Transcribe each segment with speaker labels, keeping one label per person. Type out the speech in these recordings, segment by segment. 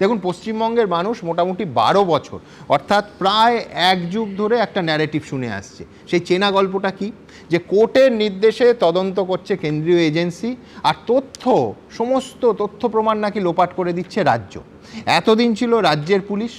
Speaker 1: দেখুন, পশ্চিমবঙ্গের মানুষ মোটামুটি 12 বছর অর্থাৎ প্রায় এক যুগ ধরে একটা ন্যারেটিভ শুনে আসছে। সেই চেনা গল্পটা কি? যে কোর্টের নির্দেশে তদন্ত করছে কেন্দ্রীয় এজেন্সি, আর সমস্ত তথ্য প্রমাণ নাকি লোপাট করে দিচ্ছে রাজ্য। এতদিন ছিল রাজ্যের পুলিশ,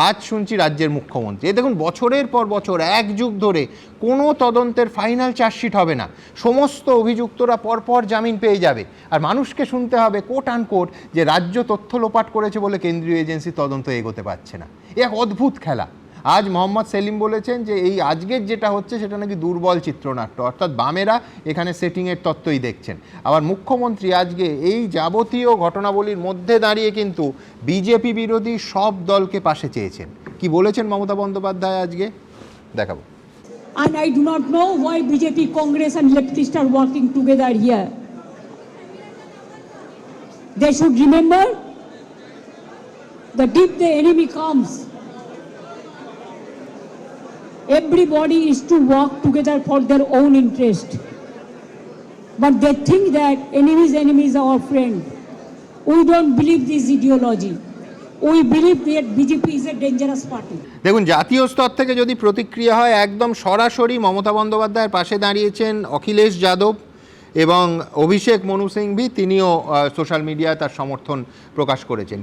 Speaker 1: আজ শুনছি রাজ্যের মুখ্যমন্ত্রী। দেখুন, বছরের পর বছর এক যুগ ধরে কোনো তদন্তের ফাইনাল চার্জশিট হবে না, সমস্ত অভিযুক্তরা পরপর জামিন পেয়ে যাবে, আর মানুষকে শুনতে হবে কোট অ্যান্ড কোট যে রাজ্য তথ্য লোপাট করেছে বলে কেন্দ্রীয় এজেন্সি তদন্ত এগোতে পারছে না। এক অদ্ভুত খেলা। আজ মোহাম্মদ সেলিম বলেছেন যে এই আজকের যেটা হচ্ছে সেটা নাকি দুর্বল চিত্রনাট্য, অর্থাৎ বামেরা এখানে সেটিংয়ের তত্ত্বই দেখছেন। আবার মুখ্যমন্ত্রী আজকে এই যাবতীয় ঘটনাবলীর মধ্যে দাঁড়িয়ে কিন্তু বিজেপি বিরোধী সব দলকে পাশে চেয়েছেন। কি বলেছেন মমতা বন্দ্যোপাধ্যায় আজকে দেখাবো।
Speaker 2: And I do not know why BJP, Congress and leftists are working together here. They should remember that if the enemy comes, everybody is to work together for their own interest. But they think that enemy is our friend. We don't believe this ideology. We believe that BJP is a dangerous party.
Speaker 1: দেখুন, জাতীয় স্তর থেকে যদি প্রতিক্রিয়া হয়, একদম সরাসরি মমতা বন্দ্যোপাধ্যায়ের পাশে দাঁড়িয়েছেন অখিলেশ যাদব এবং অভিষেক মনু সিংভি, তিনিও সোশ্যাল মিডিয়ায় তার সমর্থন প্রকাশ করেছেন।